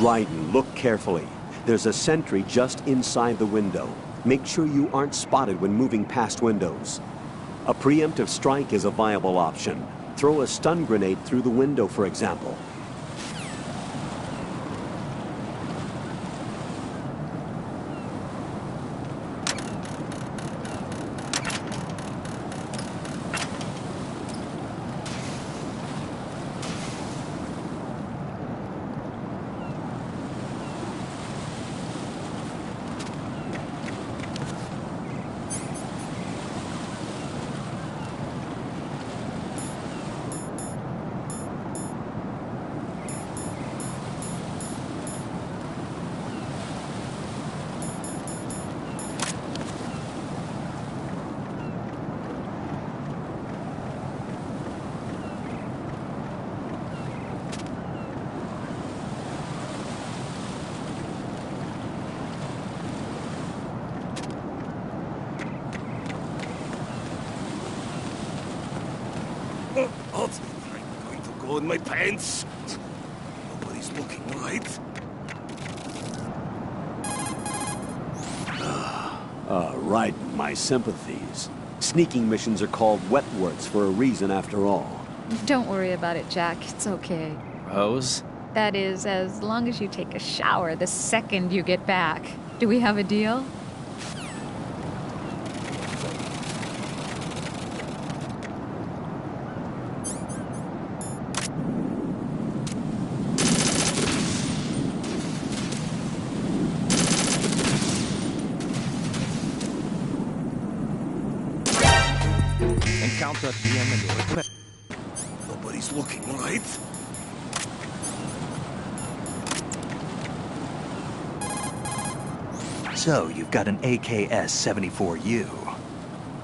Raiden, look carefully. There's a sentry just inside the window. Make sure you aren't spotted when moving past windows. A preemptive strike is a viable option. Throw a stun grenade through the window, for example. I'm going to go in my pants. Nobody's looking, right? Right, my sympathies. Sneaking missions are called wet works for a reason after all. Don't worry about it, Jack. It's okay. Rose? That is, as long as you take a shower the second you get back. Do we have a deal? Encounter at DM and Nobody's looking, right? So, you've got an AKS-74U.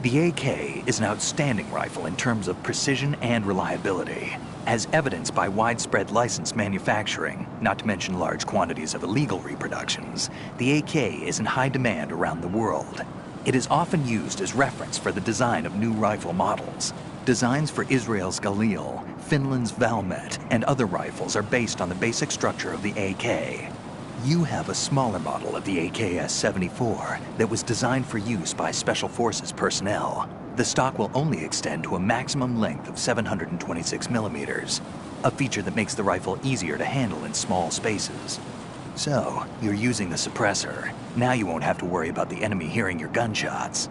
The AK is an outstanding rifle in terms of precision and reliability, as evidenced by widespread licensed manufacturing, not to mention large quantities of illegal reproductions. The AK is in high demand around the world. It is often used as reference for the design of new rifle models. Designs for Israel's Galil, Finland's Valmet, and other rifles are based on the basic structure of the AK. You have a smaller model of the AKS-74 that was designed for use by Special Forces personnel. The stock will only extend to a maximum length of 726 millimeters, a feature that makes the rifle easier to handle in small spaces. So, you're using the suppressor. Now you won't have to worry about the enemy hearing your gunshots.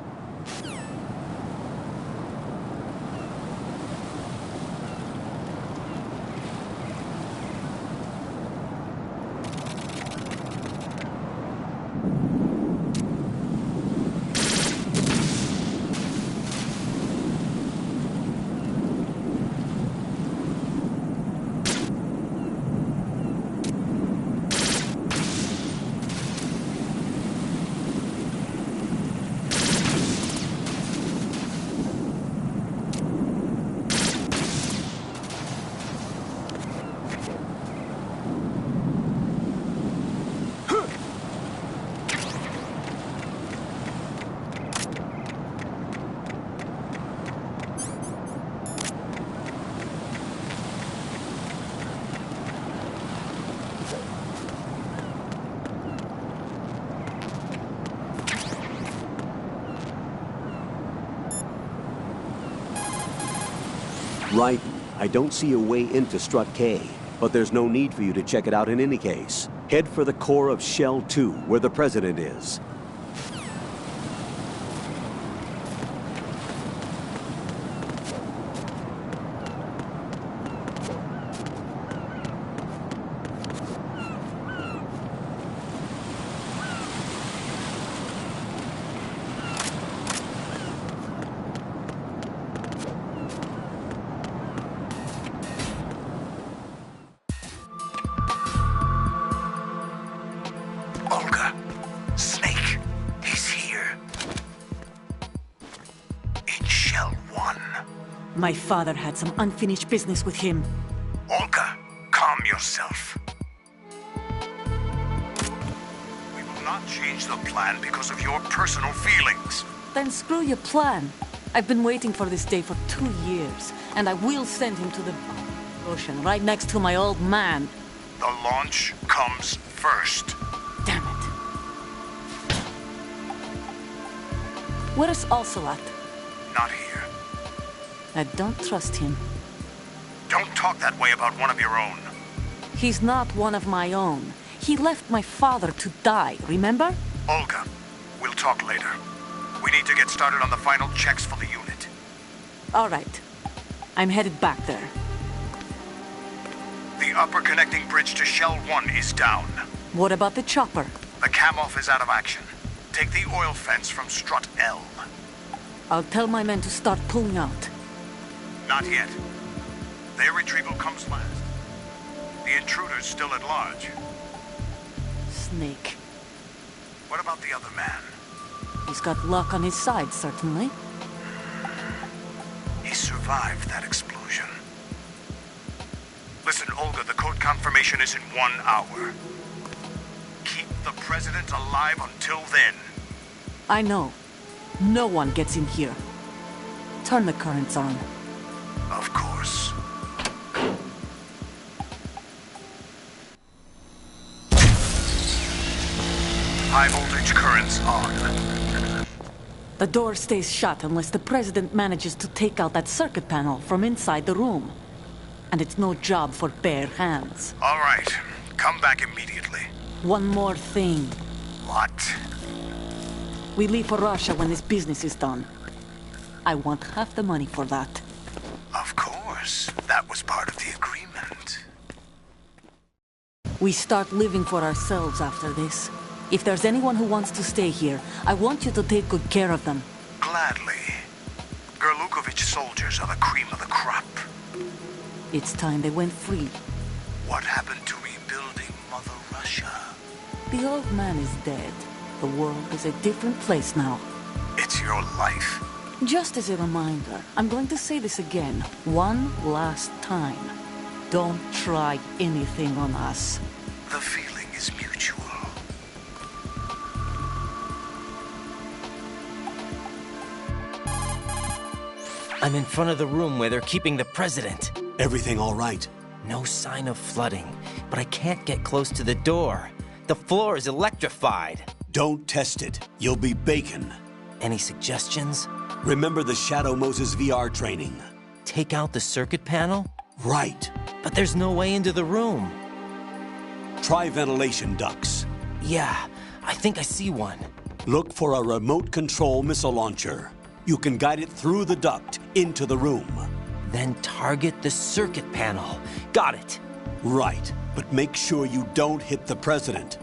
Right. I don't see a way into Strut K, but there's no need for you to check it out in any case. Head for the core of Shell 2, where the President is. My father had some unfinished business with him. Olga, calm yourself. We will not change the plan because of your personal feelings. Then screw your plan. I've been waiting for this day for 2 years, and I will send him to the ocean right next to my old man. The launch comes first. Damn it. Where's Ocelot? Not here. I don't trust him. Don't talk that way about one of your own. He's not one of my own. He left my father to die, remember? Olga, we'll talk later. We need to get started on the final checks for the unit. All right. I'm headed back there. The upper connecting bridge to Shell 1 is down. What about the chopper? The cam-off is out of action. Take the oil fence from strut L. I'll tell my men to start pulling out. Not yet. Their retrieval comes last. The intruder's still at large. Snake. What about the other man? He's got luck on his side, certainly. He survived that explosion. Listen, Olga, the code confirmation is in 1 hour. Keep the president alive until then. I know. No one gets in here. Turn the currents on. Of course. High voltage currents on. The door stays shut unless the president manages to take out that circuit panel from inside the room. And it's no job for bare hands. All right. Come back immediately. One more thing. What? We leave for Russia when this business is done. I want half the money for that. Of course. That was part of the agreement. We start living for ourselves after this. If there's anyone who wants to stay here, I want you to take good care of them. Gladly. Gerlukovich soldiers are the cream of the crop. It's time they went free. What happened to rebuilding Mother Russia? The old man is dead. The world is a different place now. It's your life. Just as a reminder, I'm going to say this again, one last time. Don't try anything on us. The feeling is mutual. I'm in front of the room where they're keeping the president. Everything all right? No sign of flooding, but I can't get close to the door. The floor is electrified. Don't test it. You'll be bacon. Any suggestions? Remember the Shadow Moses VR training? Take out the circuit panel? Right. But there's no way into the room. Try ventilation ducts. Yeah, I think I see one. Look for a remote control missile launcher. You can guide it through the duct into the room. Then target the circuit panel. Got it. Right, but make sure you don't hit the president.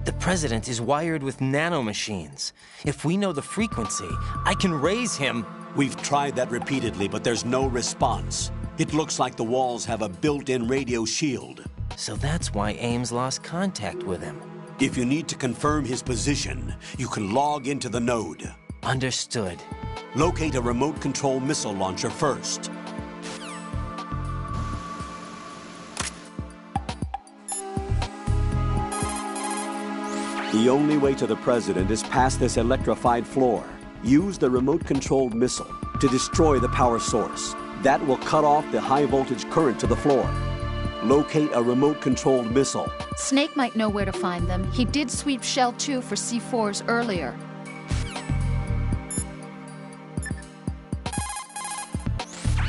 The president is wired with nanomachines. If we know the frequency, I can raise him. We've tried that repeatedly, but there's no response. It looks like the walls have a built-in radio shield. So that's why Ames lost contact with him. If you need to confirm his position, you can log into the node. Understood. Locate a remote control missile launcher first. The only way to the president is past this electrified floor. Use the remote-controlled missile to destroy the power source. That will cut off the high-voltage current to the floor. Locate a remote-controlled missile. Snake might know where to find them. He did sweep Shell 2 for C4s earlier.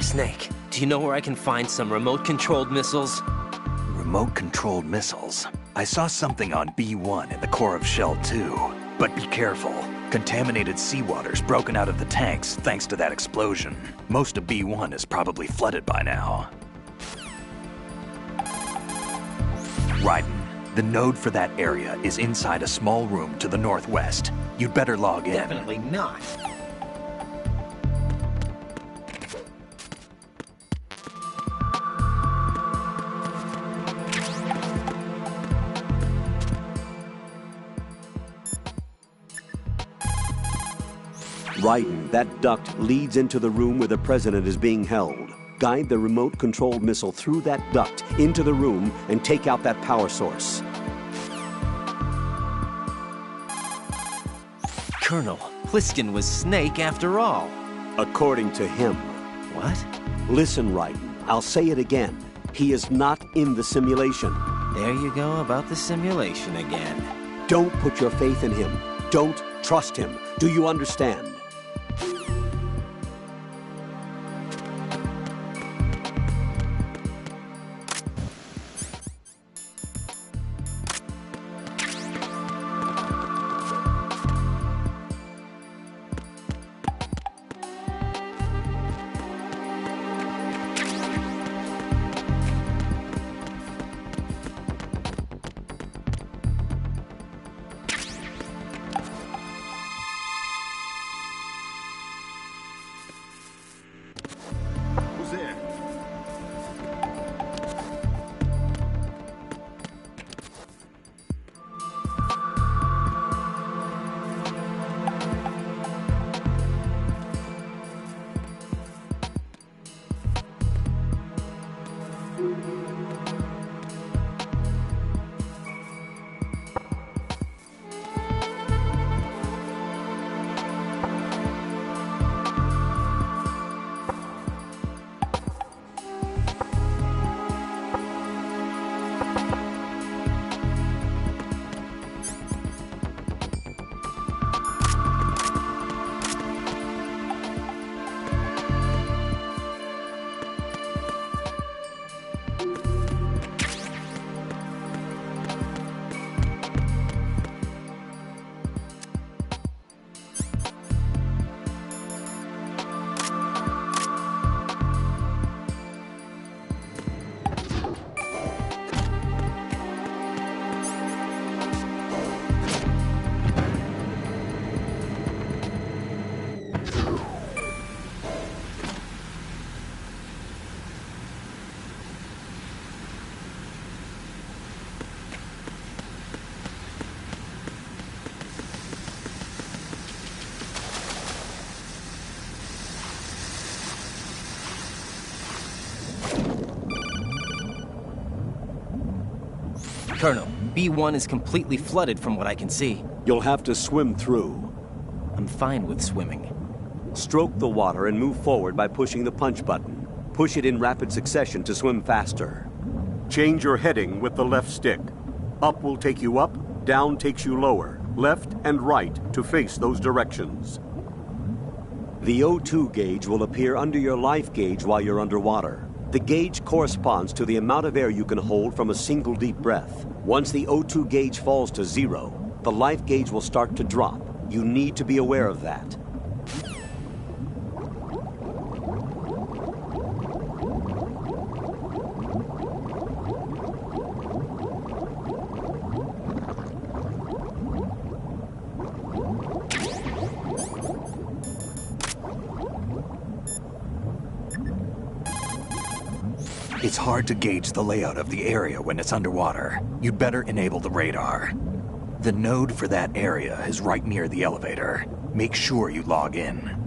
Snake, do you know where I can find some remote-controlled missiles? Remote-controlled missiles. I saw something on B1 in the core of Shell 2. But be careful. Contaminated seawater's broken out of the tanks thanks to that explosion. Most of B1 is probably flooded by now. Raiden, the node for that area is inside a small room to the northwest. You'd better log in. Definitely not. Raiden, that duct leads into the room where the president is being held. Guide the remote-controlled missile through that duct into the room and take out that power source. Colonel, Pliskin was Snake after all. According to him. What? Listen, Raiden, I'll say it again. He is not in the simulation. There you go about the simulation again. Don't put your faith in him. Don't trust him. Do you understand? Colonel, B1 is completely flooded from what I can see. You'll have to swim through. I'm fine with swimming. Stroke the water and move forward by pushing the punch button. Push it in rapid succession to swim faster. Change your heading with the left stick. Up will take you up, down takes you lower, left and right to face those directions. The O2 gauge will appear under your life gauge while you're underwater. The gauge corresponds to the amount of air you can hold from a single deep breath. Once the O2 gauge falls to 0, the life gauge will start to drop. You need to be aware of that. It's hard to gauge the layout of the area when it's underwater. You'd better enable the radar. The node for that area is right near the elevator. Make sure you log in.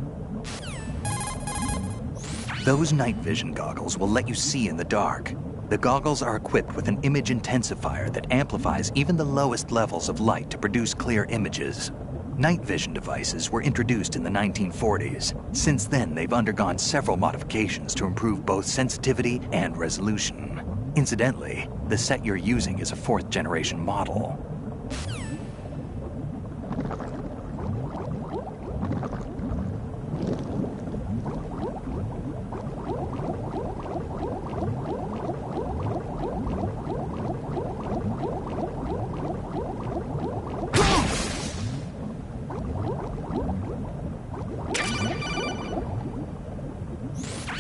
Those night vision goggles will let you see in the dark. The goggles are equipped with an image intensifier that amplifies even the lowest levels of light to produce clear images. Night vision devices were introduced in the 1940s. Since then, they've undergone several modifications to improve both sensitivity and resolution. Incidentally, the set you're using is a 4th generation model.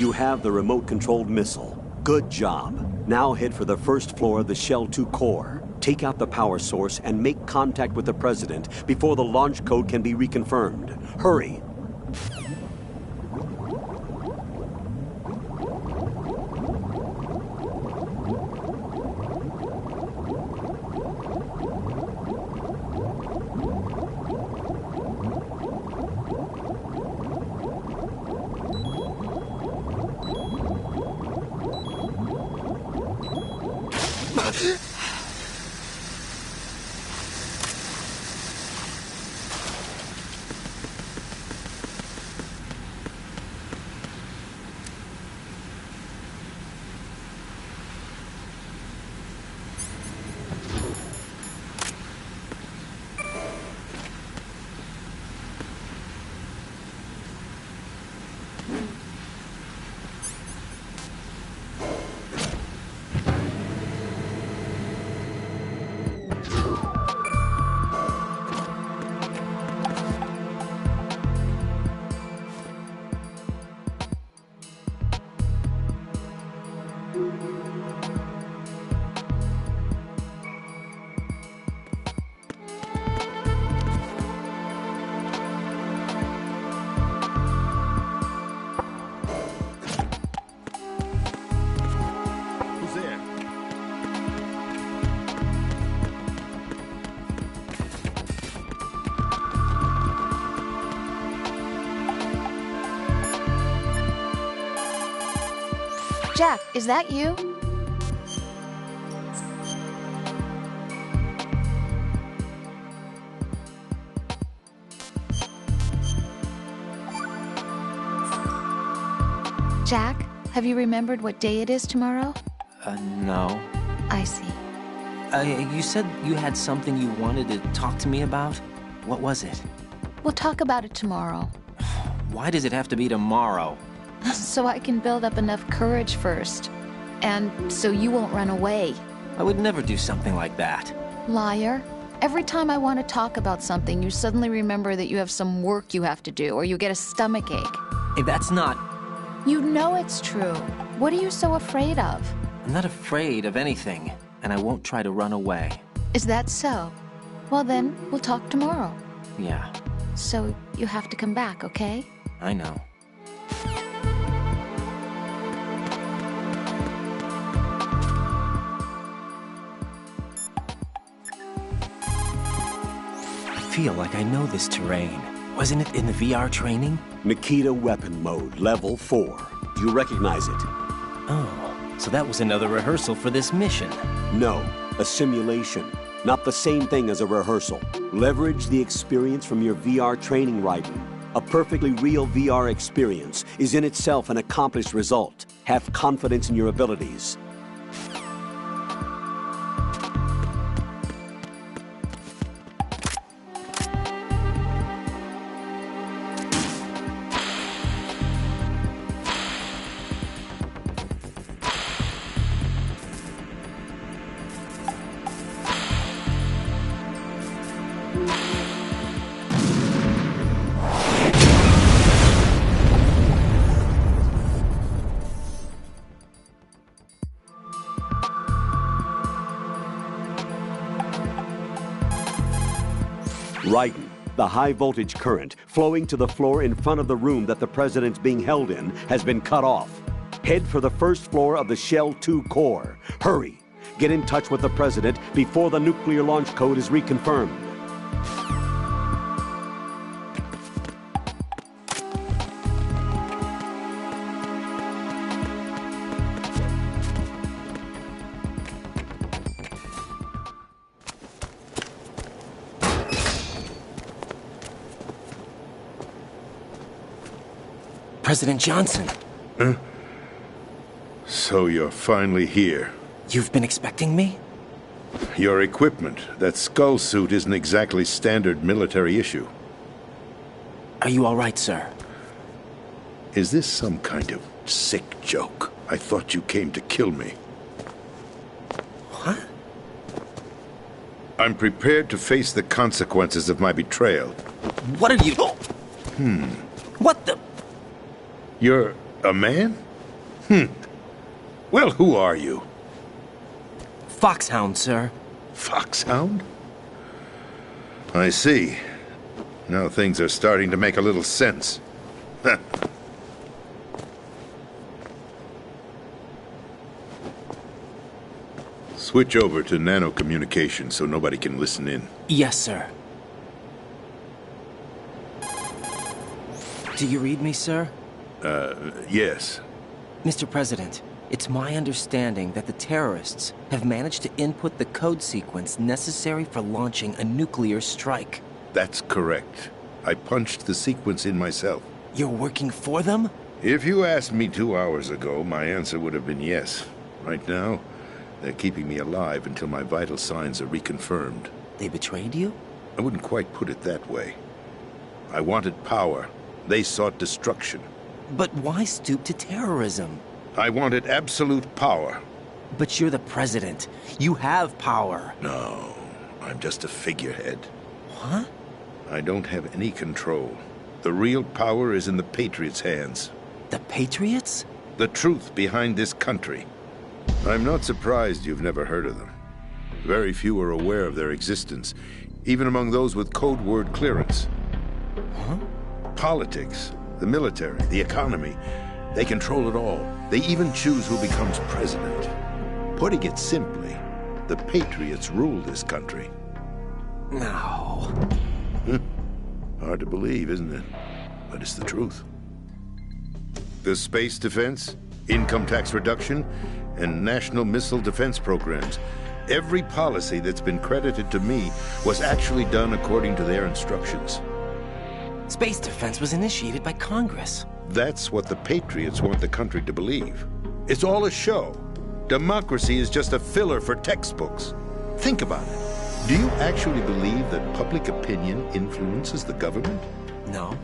You have the remote-controlled missile. Good job. Now head for the first floor of the Shell 2 core. Take out the power source and make contact with the President before the launch code can be reconfirmed. Hurry! Jack, is that you? Jack, have you remembered what day it is tomorrow? No. I see. You said you had something you wanted to talk to me about? What was it? We'll talk about it tomorrow. Why does it have to be tomorrow? So I can build up enough courage first. And so you won't run away. I would never do something like that. Liar. Every time I want to talk about something, you suddenly remember that you have some work you have to do, or you get a stomachache. Hey, that's not... You know it's true. What are you so afraid of? I'm not afraid of anything, and I won't try to run away. Is that so? Well then, we'll talk tomorrow. Yeah, So you have to come back, okay? I know. I feel like I know this terrain. Wasn't it in the VR training? Nikita weapon mode, level 4. Do you recognize it? Oh, so that was another rehearsal for this mission. No, a simulation. Not the same thing as a rehearsal. Leverage the experience from your VR training writing. A perfectly real VR experience is in itself an accomplished result. Have confidence in your abilities. Raiden, the high-voltage current flowing to the floor in front of the room that the president's being held in has been cut off. Head for the first floor of the Shell 2 core. Hurry! Get in touch with the president before the nuclear launch code is reconfirmed. President Johnson. So you're finally here. You've been expecting me? Your equipment, that skull suit, isn't exactly standard military issue. Are you all right, sir? Is this some kind of sick joke? I thought you came to kill me. What? I'm prepared to face the consequences of my betrayal. What are you... What the... You're a man? Well, who are you? Foxhound, sir. Foxhound? I see. Now things are starting to make a little sense. Switch over to nano communication so nobody can listen in. Yes, sir. Do you read me, sir? Yes. Mr. President, it's my understanding that the terrorists have managed to input the code sequence necessary for launching a nuclear strike. That's correct. I punched the sequence in myself. You're working for them? If you asked me 2 hours ago, my answer would have been yes. Right now, they're keeping me alive until my vital signs are reconfirmed. They betrayed you? I wouldn't quite put it that way. I wanted power. They sought destruction. But why stoop to terrorism? I wanted absolute power. But you're the president. You have power. No, I'm just a figurehead. What? I don't have any control. The real power is in the Patriots' hands. The Patriots? The truth behind this country. I'm not surprised you've never heard of them. Very few are aware of their existence, even among those with code word clearance. Huh? Politics, the military, the economy, they control it all. They even choose who becomes president. Putting it simply, the Patriots rule this country. No. Hard to believe, isn't it? But it's the truth. The space defense? income tax reduction, and national missile defense programs. Every policy that's been credited to me was actually done according to their instructions. Space defense was initiated by Congress. That's what the Patriots want the country to believe. It's all a show. Democracy is just a filler for textbooks. Think about it. Do you actually believe that public opinion influences the government? No.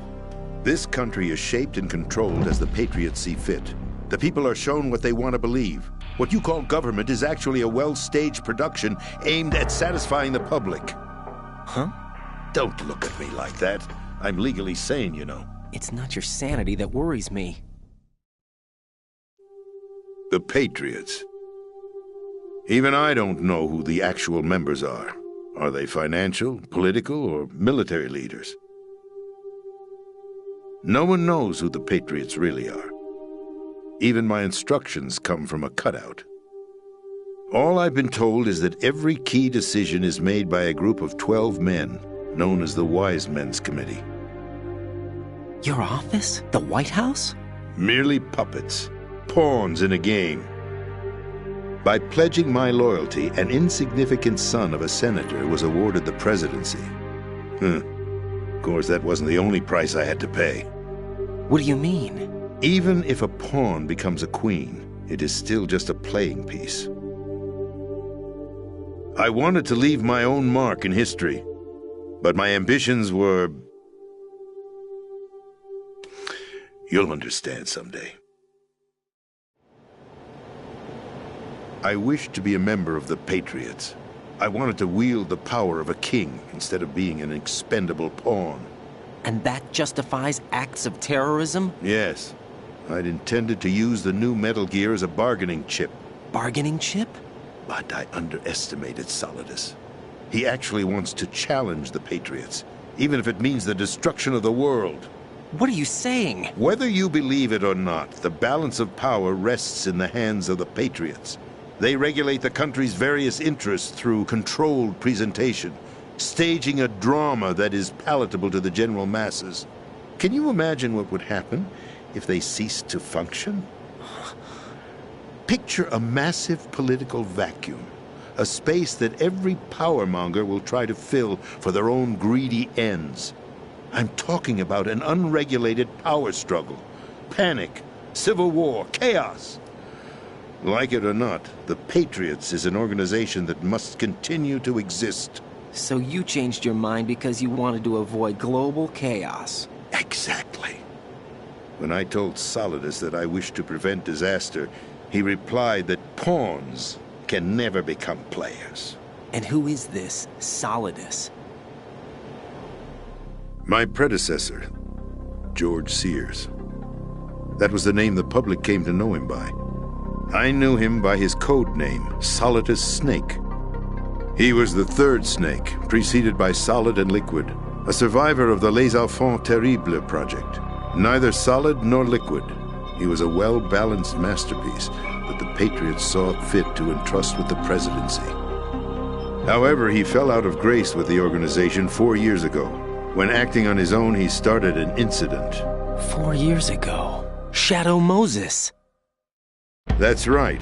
This country is shaped and controlled as the Patriots see fit. The people are shown what they want to believe. What you call government is actually a well-staged production aimed at satisfying the public. Huh? Don't look at me like that. I'm legally sane, you know. It's not your sanity that worries me. The Patriots. Even I don't know who the actual members are. Are they financial, political, or military leaders? No one knows who the Patriots really are. Even my instructions come from a cutout. All I've been told is that every key decision is made by a group of 12 men, known as the Wise Men's Committee. Your office? The White House? Merely puppets, pawns in a game. By pledging my loyalty, an insignificant son of a senator was awarded the presidency. Of course, that wasn't the only price I had to pay. What do you mean? Even if a pawn becomes a queen, it is still just a playing piece. I wanted to leave my own mark in history, but my ambitions were... You'll understand someday. I wished to be a member of the Patriots. I wanted to wield the power of a king instead of being an expendable pawn. And that justifies acts of terrorism? Yes. I'd intended to use the new Metal Gear as a bargaining chip. Bargaining chip? But I underestimated Solidus. He actually wants to challenge the Patriots, even if it means the destruction of the world. What are you saying? Whether you believe it or not, the balance of power rests in the hands of the Patriots. They regulate the country's various interests through controlled presentation, staging a drama that is palatable to the general masses. Can you imagine what would happen if they ceased to function? Picture a massive political vacuum, a space that every powermonger will try to fill for their own greedy ends. I'm talking about an unregulated power struggle, panic, civil war, chaos. Like it or not, the Patriots is an organization that must continue to exist. So you changed your mind because you wanted to avoid global chaos. Exactly. When I told Solidus that I wished to prevent disaster, he replied that pawns can never become players. And who is this Solidus? My predecessor, George Sears. That was the name the public came to know him by. I knew him by his code name, Solidus Snake. He was the third snake, preceded by Solid and Liquid, a survivor of the Les Enfants Terribles project. Neither solid nor liquid, he was a well-balanced masterpiece that the Patriots saw fit to entrust with the presidency. However, he fell out of grace with the organization 4 years ago. When acting on his own, he started an incident. 4 years ago? Shadow Moses! That's right.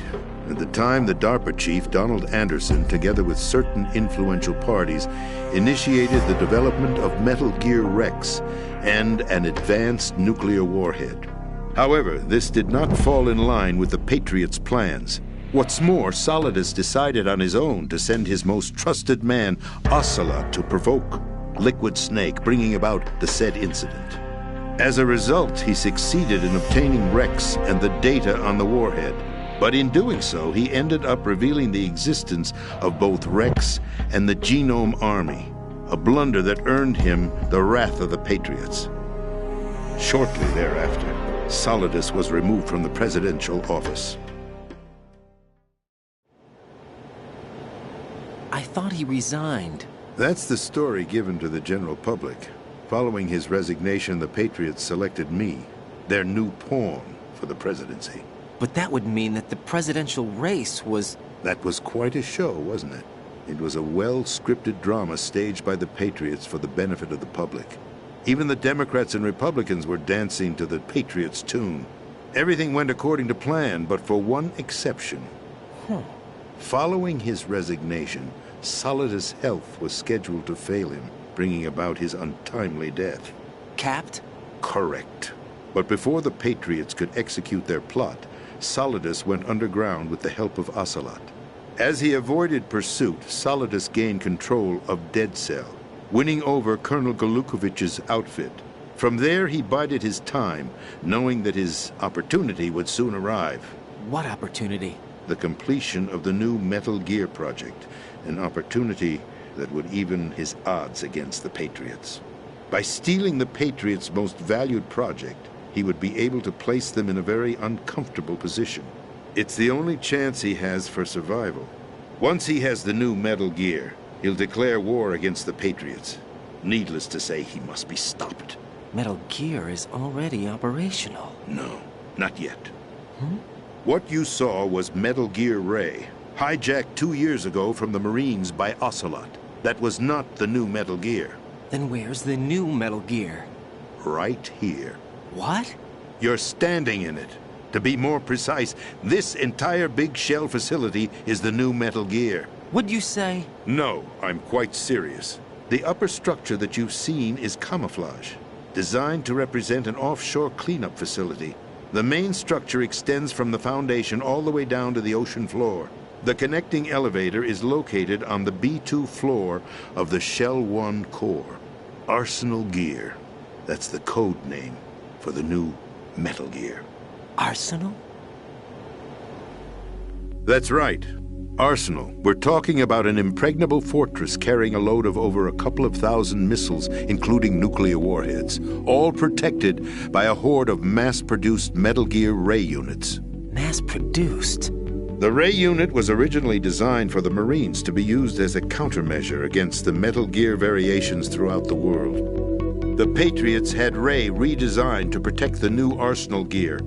At the time, the DARPA chief, Donald Anderson, together with certain influential parties, initiated the development of Metal Gear Rex and an advanced nuclear warhead. However, this did not fall in line with the Patriots' plans. What's more, Solidus decided on his own to send his most trusted man, Ocelot, to provoke Liquid Snake, bringing about the said incident. As a result, he succeeded in obtaining Rex and the data on the warhead. But in doing so, he ended up revealing the existence of both Rex and the Genome Army, a blunder that earned him the wrath of the Patriots. Shortly thereafter, Solidus was removed from the presidential office. I thought he resigned. That's the story given to the general public. Following his resignation, the Patriots selected me, their new pawn, for the presidency. But that would mean that the presidential race was... That was quite a show, wasn't it? It was a well-scripted drama staged by the Patriots for the benefit of the public. Even the Democrats and Republicans were dancing to the Patriots' tune. Everything went according to plan, but for one exception. Following his resignation, Solidus' health was scheduled to fail him, bringing about his untimely death. Capped? Correct. But before the Patriots could execute their plot, Solidus went underground with the help of Ocelot. As he avoided pursuit, Solidus gained control of Dead Cell, winning over Colonel Golukovich's outfit. From there, he bided his time, knowing that his opportunity would soon arrive. What opportunity? The completion of the new Metal Gear project, an opportunity that would even his odds against the Patriots. By stealing the Patriots' most valued project, he would be able to place them in a very uncomfortable position. It's the only chance he has for survival. Once he has the new Metal Gear, he'll declare war against the Patriots. Needless to say, he must be stopped. Metal Gear is already operational. No, not yet. What you saw was Metal Gear Ray, hijacked 2 years ago from the Marines by Ocelot. That was not the new Metal Gear. Then where's the new Metal Gear? Right here. What? You're standing in it. To be more precise, this entire big shell facility is the new Metal Gear. What'd you say? No, I'm quite serious. The upper structure that you've seen is camouflage, designed to represent an offshore cleanup facility. The main structure extends from the foundation all the way down to the ocean floor. The connecting elevator is located on the B2 floor of the Shell 1 core. Arsenal Gear. That's the code name for the new Metal Gear. Arsenal? That's right. Arsenal. We're talking about an impregnable fortress carrying a load of over a couple of thousand missiles, including nuclear warheads, all protected by a horde of mass-produced Metal Gear Ray units. Mass-produced? The Ray unit was originally designed for the Marines to be used as a countermeasure against the Metal Gear variations throughout the world. The Patriots had Ray redesigned to protect the new Arsenal Gear.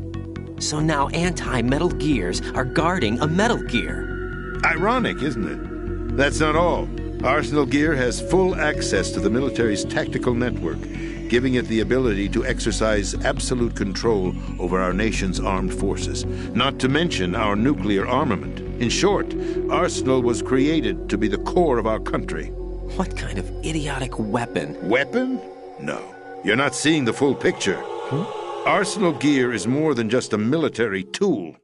So now anti-Metal Gears are guarding a Metal Gear. Ironic, isn't it? That's not all. Arsenal Gear has full access to the military's tactical network, giving it the ability to exercise absolute control over our nation's armed forces, not to mention our nuclear armament. In short, Arsenal was created to be the core of our country. What kind of idiotic weapon? Weapon? No. You're not seeing the full picture. Arsenal Gear is more than just a military tool.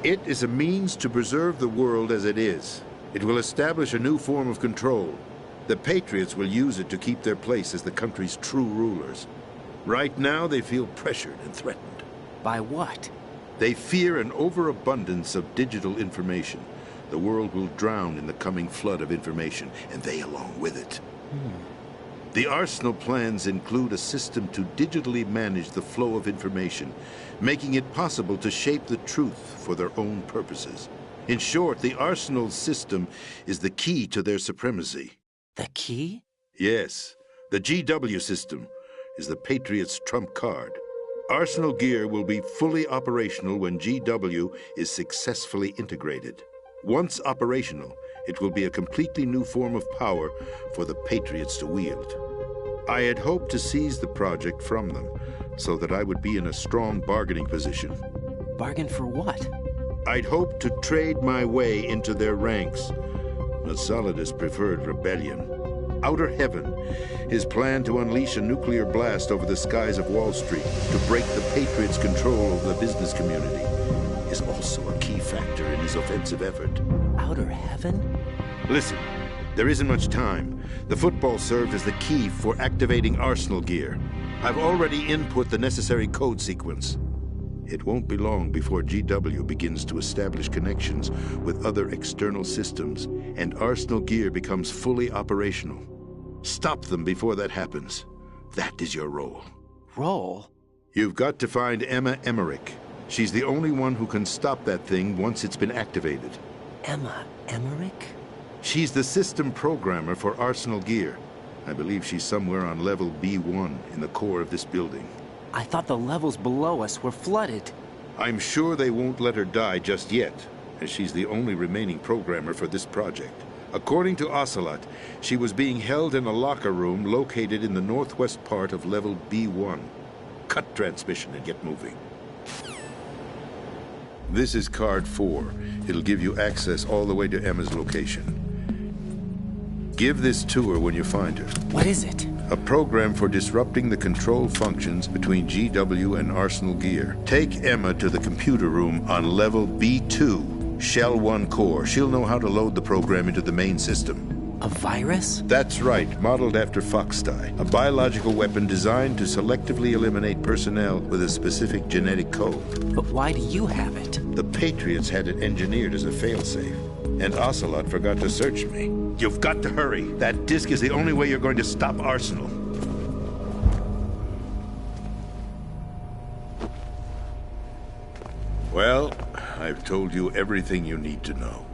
It is a means to preserve the world as it is. It will establish a new form of control. The Patriots will use it to keep their place as the country's true rulers. Right now, they feel pressured and threatened. By what? They fear an overabundance of digital information. The world will drown in the coming flood of information, and they along with it. The Arsenal plans include a system to digitally manage the flow of information, making it possible to shape the truth for their own purposes. In short, the Arsenal system is the key to their supremacy. The key? Yes. The GW system is the Patriots' trump card. Arsenal Gear will be fully operational when GW is successfully integrated. Once operational, it will be a completely new form of power for the Patriots to wield. I had hoped to seize the project from them, so that I would be in a strong bargaining position. Bargain for what? I'd hoped to trade my way into their ranks, but Solidus preferred rebellion. Outer Heaven, his plan to unleash a nuclear blast over the skies of Wall Street to break the Patriots' control over the business community, is also a key factor in his offensive effort. Outer Heaven? Listen, there isn't much time. The football served as the key for activating Arsenal Gear. I've already input the necessary code sequence. It won't be long before GW begins to establish connections with other external systems, and Arsenal Gear becomes fully operational. Stop them before that happens. That is your role. Role? You've got to find Emma Emmerich. She's the only one who can stop that thing once it's been activated. Emma Emmerich? She's the system programmer for Arsenal Gear. I believe she's somewhere on level B1 in the core of this building. I thought the levels below us were flooded. I'm sure they won't let her die just yet, as she's the only remaining programmer for this project. According to Ocelot, she was being held in a locker room located in the northwest part of level B1. cut transmission and get moving. This is card 4. It'll give you access all the way to Emma's location. Give this to her when you find her. What is it? A program for disrupting the control functions between GW and Arsenal Gear. Take Emma to the computer room on level B2, Shell 1 core. She'll know how to load the program into the main system. A virus? That's right, modeled after Foxdie. A biological weapon designed to selectively eliminate personnel with a specific genetic code. But why do you have it? The Patriots had it engineered as a failsafe. And Ocelot forgot to search me. You've got to hurry. That disk is the only way you're going to stop Arsenal. Well, I've told you everything you need to know.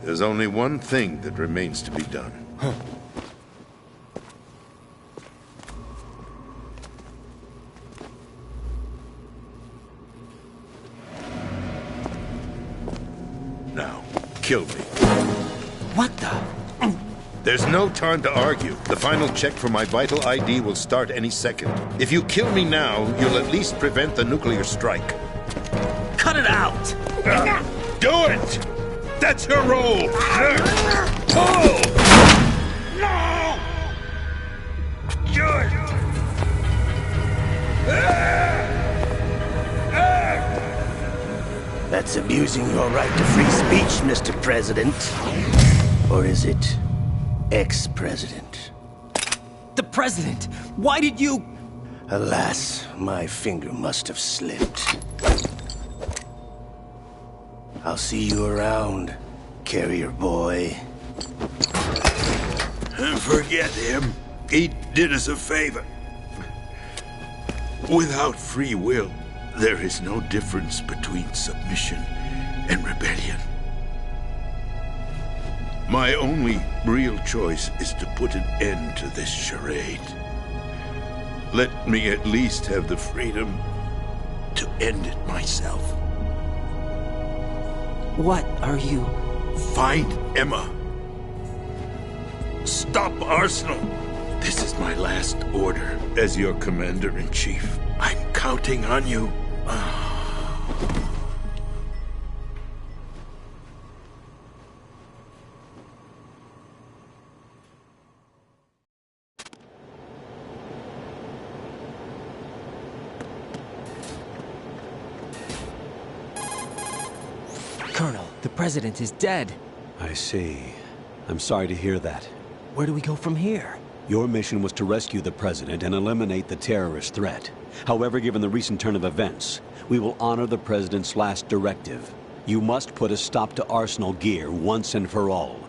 There's only one thing that remains to be done. Huh. Now, kill me. What the? There's no time to argue. The final check for my vital ID will start any second. If you kill me now, you'll at least prevent the nuclear strike. Cut it out! Do it! That's your role! Pull! No! Do it! That's abusing your right to free speech, Mr. President. Or is it ex-president? The President! Why did you... Alas, my finger must have slipped. I'll see you around, carrier boy. Forget him. He did us a favor. Without free will, there is no difference between submission and rebellion. My only real choice is to put an end to this charade. Let me at least have the freedom to end it myself. What are you... Find Emma. Stop Arsenal. This is my last order as your commander-in-chief. I'm counting on you. Colonel, the President is dead. I see. I'm sorry to hear that. Where do we go from here? Your mission was to rescue the President and eliminate the terrorist threat. However, given the recent turn of events, we will honor the President's last directive. You must put a stop to Arsenal Gear once and for all.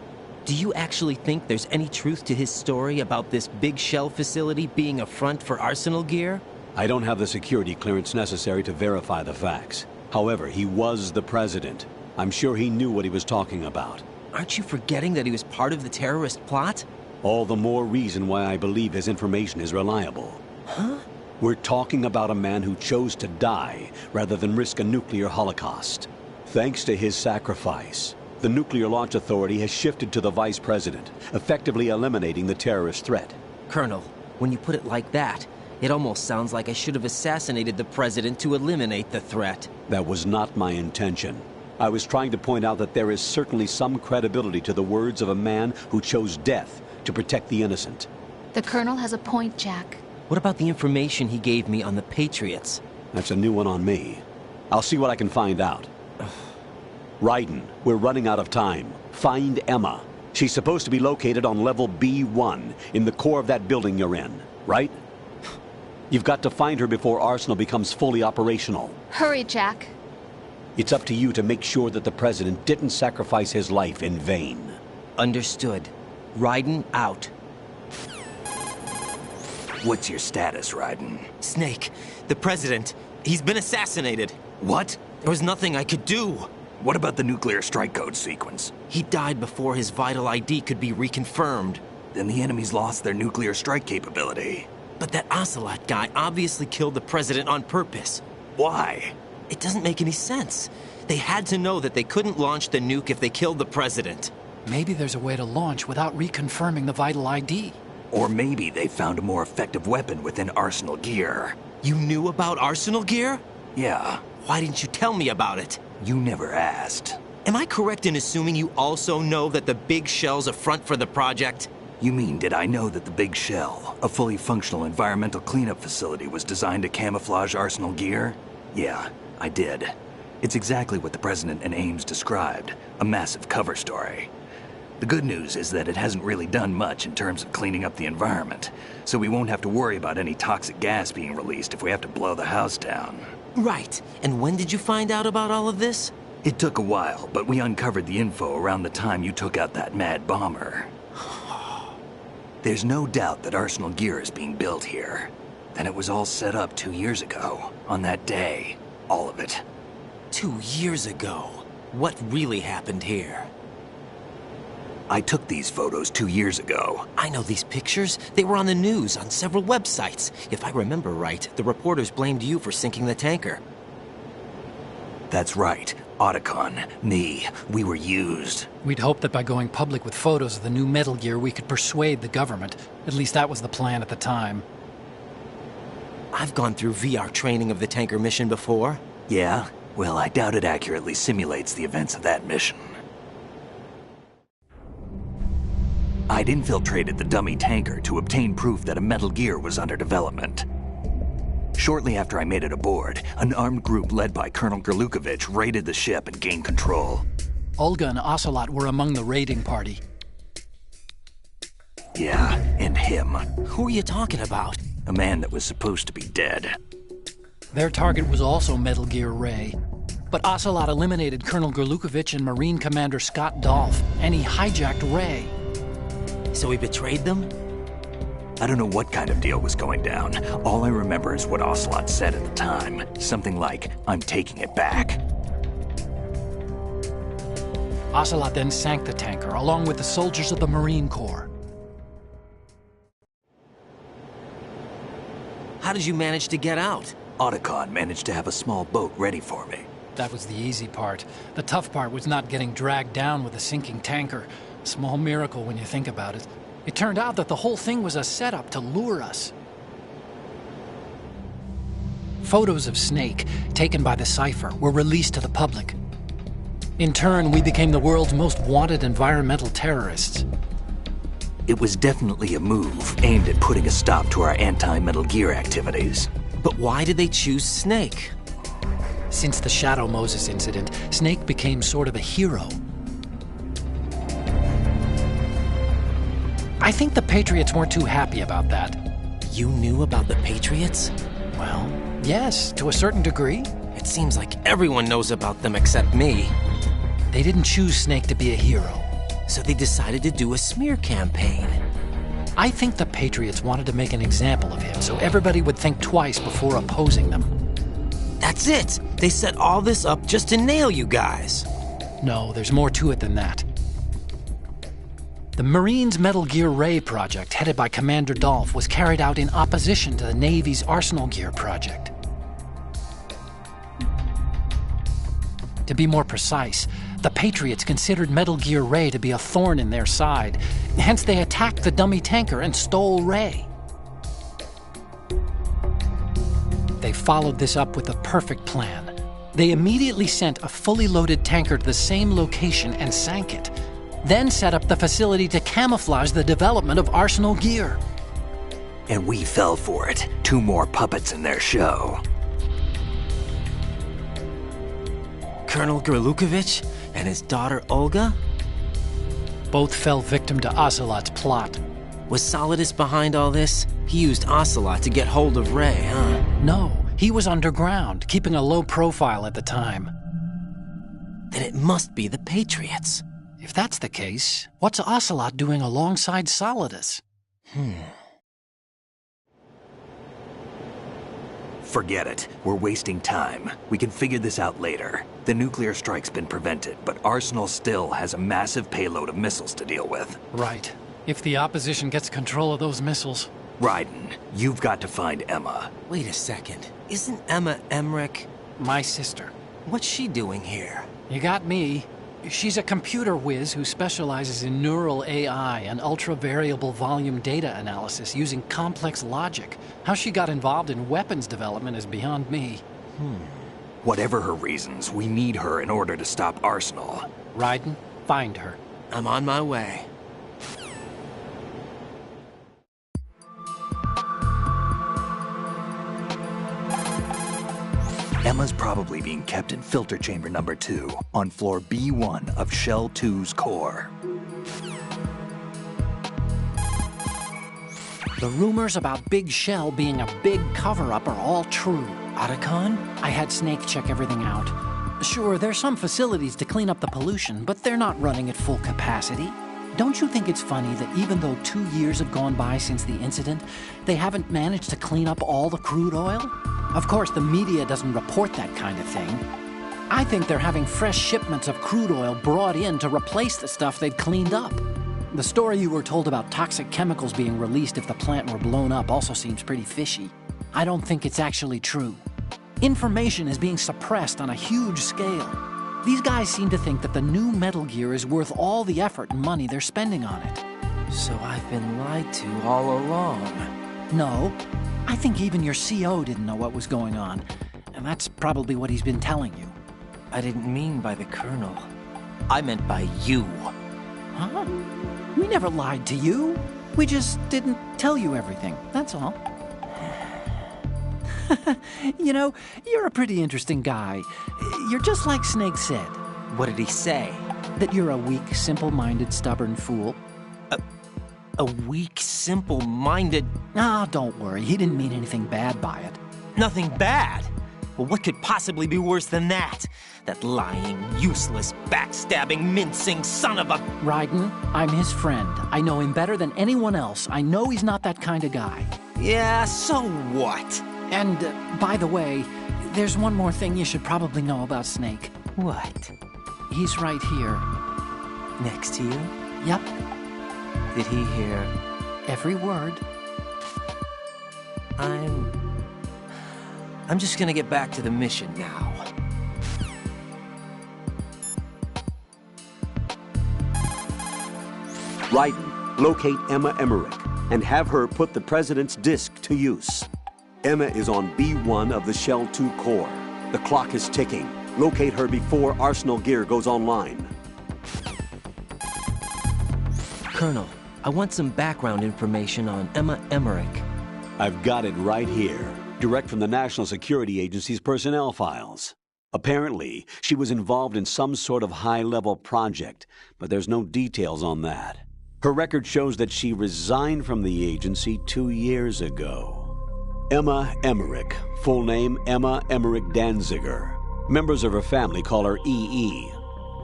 Do you actually think there's any truth to his story about this big shell facility being a front for Arsenal Gear? I don't have the security clearance necessary to verify the facts. However, he was the President. I'm sure he knew what he was talking about. Aren't you forgetting that he was part of the terrorist plot? All the more reason why I believe his information is reliable. Huh? We're talking about a man who chose to die rather than risk a nuclear holocaust. Thanks to his sacrifice, the Nuclear Launch Authority has shifted to the Vice President, effectively eliminating the terrorist threat. Colonel, when you put it like that, it almost sounds like I should have assassinated the President to eliminate the threat. That was not my intention. I was trying to point out that there is certainly some credibility to the words of a man who chose death to protect the innocent. The Colonel has a point, Jack. What about the information he gave me on the Patriots? That's a new one on me. I'll see what I can find out. Raiden, we're running out of time. Find Emma. She's supposed to be located on level B1, in the core of that building you're in, right? You've got to find her before Arsenal becomes fully operational. Hurry, Jack. It's up to you to make sure that the President didn't sacrifice his life in vain. Understood. Raiden out. What's your status, Raiden? Snake, the President, he's been assassinated. What? There was nothing I could do. What about the nuclear strike code sequence? He died before his vital ID could be reconfirmed. Then the enemy's lost their nuclear strike capability. But that Ocelot guy obviously killed the President on purpose. Why? It doesn't make any sense. They had to know that they couldn't launch the nuke if they killed the President. Maybe there's a way to launch without reconfirming the vital ID. Or maybe they found a more effective weapon within Arsenal gear. You knew about Arsenal gear? Yeah. Why didn't you tell me about it? You never asked. Am I correct in assuming you also know that the big shell's a front for the project? You mean, did I know that the Big Shell, a fully functional environmental cleanup facility, was designed to camouflage Arsenal gear? Yeah, I did. It's exactly what the President and Ames described, a massive cover story. The good news is that it hasn't really done much in terms of cleaning up the environment, so we won't have to worry about any toxic gas being released if we have to blow the house down. Right. And when did you find out about all of this? It took a while, but we uncovered the info around the time you took out that mad bomber. There's no doubt that Arsenal gear is being built here. And it was all set up 2 years ago, on that day. All of it. 2 years ago? What really happened here? I took these photos 2 years ago. I know these pictures. They were on the news, on several websites. If I remember right, the reporters blamed you for sinking the tanker. That's right. Otacon, me, we were used. We'd hoped that by going public with photos of the new Metal Gear, we could persuade the government. At least that was the plan at the time. I've gone through VR training of the tanker mission before. Yeah? Well, I doubt it accurately simulates the events of that mission. I'd infiltrated the dummy tanker to obtain proof that a Metal Gear was under development. Shortly after I made it aboard, an armed group led by Colonel Gerlukovich raided the ship and gained control. Olga and Ocelot were among the raiding party. Yeah, and him. Who are you talking about? A man that was supposed to be dead. Their target was also Metal Gear Ray. But Ocelot eliminated Colonel Gerlukovich and Marine Commander Scott Dolph, and he hijacked Ray. So he betrayed them? I don't know what kind of deal was going down. All I remember is what Ocelot said at the time. Something like, "I'm taking it back." Ocelot then sank the tanker, along with the soldiers of the Marine Corps. How did you manage to get out? Otacon managed to have a small boat ready for me. That was the easy part. The tough part was not getting dragged down with a sinking tanker. Small miracle when you think about it. It turned out that the whole thing was a setup to lure us. Photos of Snake, taken by the Cypher, were released to the public. In turn, we became the world's most wanted environmental terrorists. It was definitely a move aimed at putting a stop to our anti-Metal Gear activities. But why did they choose Snake? Since the Shadow Moses incident, Snake became sort of a hero. I think the Patriots weren't too happy about that. You knew about the Patriots? Well, yes, to a certain degree. It seems like everyone knows about them except me. They didn't choose Snake to be a hero. So they decided to do a smear campaign. I think the Patriots wanted to make an example of him so everybody would think twice before opposing them. That's it! They set all this up just to nail you guys. No, there's more to it than that. The Marines' Metal Gear Ray project, headed by Commander Dolph, was carried out in opposition to the Navy's Arsenal Gear project. To be more precise, the Patriots considered Metal Gear Ray to be a thorn in their side. Hence, they attacked the dummy tanker and stole Ray. They followed this up with a perfect plan. They immediately sent a fully loaded tanker to the same location and sank it. Then set up the facility to camouflage the development of Arsenal Gear. And we fell for it. 2 more puppets in their show. Colonel Gerlukovich and his daughter Olga? Both fell victim to Ocelot's plot. Was Solidus behind all this? He used Ocelot to get hold of Ray, huh? No, he was underground, keeping a low profile at the time. Then it must be the Patriots. If that's the case, what's Ocelot doing alongside Solidus? Forget it. We're wasting time. We can figure this out later. The nuclear strike's been prevented, but Arsenal still has a massive payload of missiles to deal with. Right. If the opposition gets control of those missiles. Raiden, you've got to find Emma. Wait a second. Isn't Emma Emmerich? My sister. What's she doing here? You got me. She's a computer whiz who specializes in neural AI and ultra-variable volume data analysis using complex logic. How she got involved in weapons development is beyond me. Whatever her reasons, we need her in order to stop Arsenal. Raiden, find her. I'm on my way. Emma's probably being kept in filter chamber number 2 on floor B1 of Shell 2's core. The rumors about Big Shell being a big cover-up are all true. Otacon? I had Snake check everything out. Sure, there's some facilities to clean up the pollution, but they're not running at full capacity. Don't you think it's funny that even though 2 years have gone by since the incident, they haven't managed to clean up all the crude oil? Of course, the media doesn't report that kind of thing. I think they're having fresh shipments of crude oil brought in to replace the stuff they've cleaned up. The story you were told about toxic chemicals being released if the plant were blown up also seems pretty fishy. I don't think it's actually true. Information is being suppressed on a huge scale. These guys seem to think that the new Metal Gear is worth all the effort and money they're spending on it. So I've been lied to all along. No. I think even your CO didn't know what was going on. And that's probably what he's been telling you. I didn't mean by the Colonel. I meant by you. Huh? We never lied to you. We just didn't tell you everything, that's all. You know, you're a pretty interesting guy. You're just like Snake said. What did he say? That you're a weak, simple-minded, stubborn fool. A weak, simple-minded... Ah, don't worry. He didn't mean anything bad by it. Nothing bad? Well, what could possibly be worse than that? That lying, useless, backstabbing, mincing son of a... Raiden, I'm his friend. I know him better than anyone else. I know he's not that kind of guy. Yeah, so what? And, by the way, there's one more thing you should probably know about Snake. What? He's right here. Next to you? Yep. Did he hear every word? I'm just gonna get back to the mission now. Raiden, locate Emma Emmerich and have her put the President's disc to use. Emma is on B1 of the Shell 2 core. The clock is ticking. Locate her before Arsenal gear goes online. Colonel, I want some background information on Emma Emmerich. I've got it right here, direct from the National Security Agency's personnel files. Apparently, she was involved in some sort of high-level project, but there's no details on that. Her record shows that she resigned from the agency 2 years ago. Emma Emmerich, full name Emma Emmerich Danziger. Members of her family call her EE.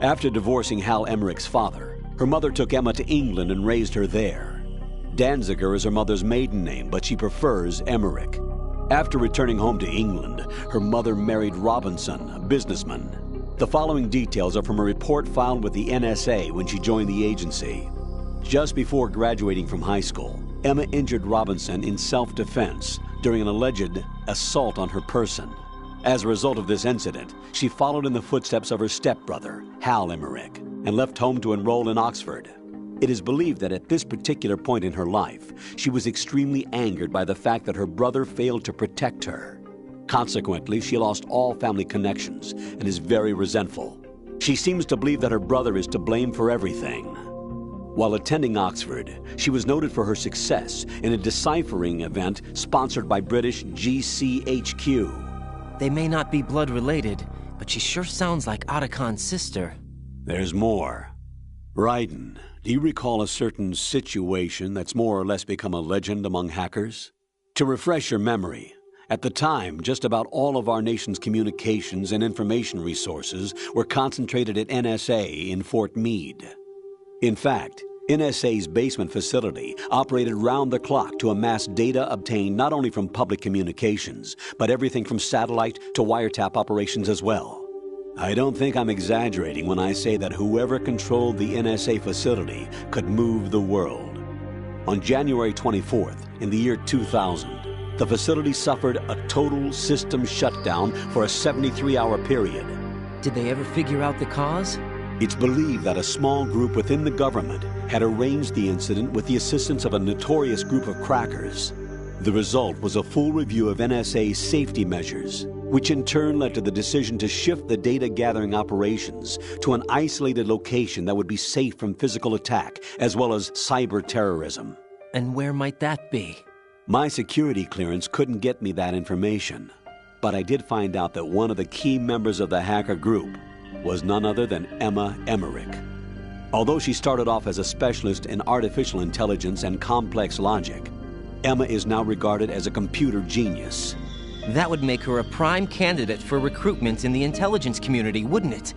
After divorcing Hal Emmerich's father, her mother took Emma to England and raised her there. Danziger is her mother's maiden name, but she prefers Emmerich. After returning home to England, her mother married Robinson, a businessman. The following details are from a report filed with the NSA when she joined the agency. Just before graduating from high school, Emma injured Robinson in self-defense during an alleged assault on her person. As a result of this incident, she followed in the footsteps of her stepbrother, Hal Emmerich, and left home to enroll in Oxford. It is believed that at this particular point in her life, she was extremely angered by the fact that her brother failed to protect her. Consequently, she lost all family connections and is very resentful. She seems to believe that her brother is to blame for everything. While attending Oxford, she was noted for her success in a deciphering event sponsored by British GCHQ. They may not be blood related, but she sure sounds like Otacon's sister. There's more. Raiden, do you recall a certain situation that's more or less become a legend among hackers? To refresh your memory, at the time, just about all of our nation's communications and information resources were concentrated at NSA in Fort Meade. In fact, NSA's basement facility operated round the clock to amass data obtained not only from public communications, but everything from satellite to wiretap operations as well. I don't think I'm exaggerating when I say that whoever controlled the NSA facility could move the world. On January 24th, in the year 2000, the facility suffered a total system shutdown for a 73-hour period. Did they ever figure out the cause? It's believed that a small group within the government had arranged the incident with the assistance of a notorious group of crackers. The result was a full review of NSA's safety measures, which in turn led to the decision to shift the data gathering operations to an isolated location that would be safe from physical attack as well as cyber terrorism. And where might that be? My security clearance couldn't get me that information, but I did find out that one of the key members of the hacker group was none other than Emma Emmerich. Although she started off as a specialist in artificial intelligence and complex logic, Emma is now regarded as a computer genius. That would make her a prime candidate for recruitment in the intelligence community, wouldn't it?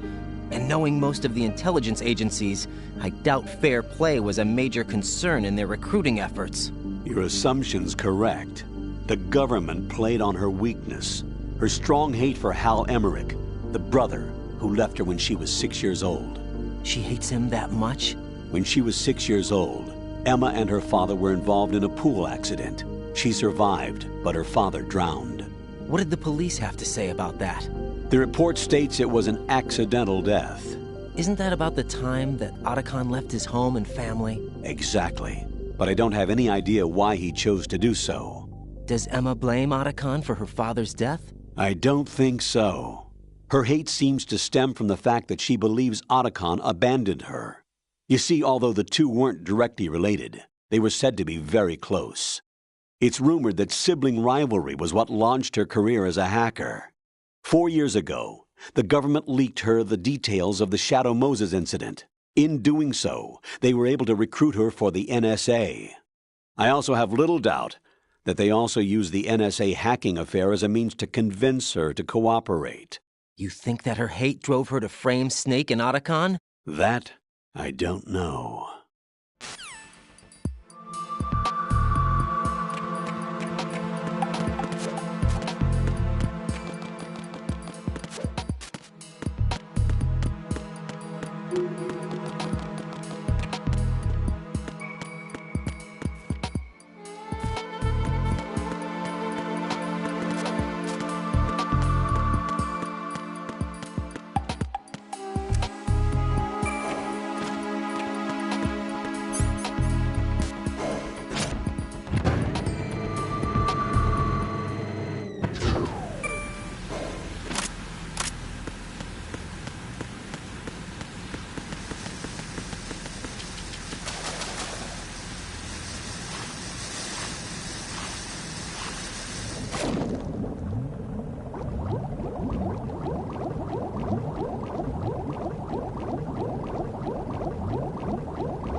And knowing most of the intelligence agencies, I doubt fair play was a major concern in their recruiting efforts. Your assumption's correct. The government played on her weakness, her strong hate for Hal Emmerich, the brother who left her when she was 6 years old. She hates him that much? When she was 6 years old, Emma and her father were involved in a pool accident. She survived, but her father drowned. What did the police have to say about that? The report states it was an accidental death. Isn't that about the time that Otacon left his home and family? Exactly. But I don't have any idea why he chose to do so. Does Emma blame Otacon for her father's death? I don't think so. Her hate seems to stem from the fact that she believes Otacon abandoned her. You see, although the two weren't directly related, they were said to be very close. It's rumored that sibling rivalry was what launched her career as a hacker. 4 years ago, the government leaked her the details of the Shadow Moses incident. In doing so, they were able to recruit her for the NSA. I also have little doubt that they also used the NSA hacking affair as a means to convince her to cooperate. You think that her hate drove her to frame Snake and Otacon? That I don't know.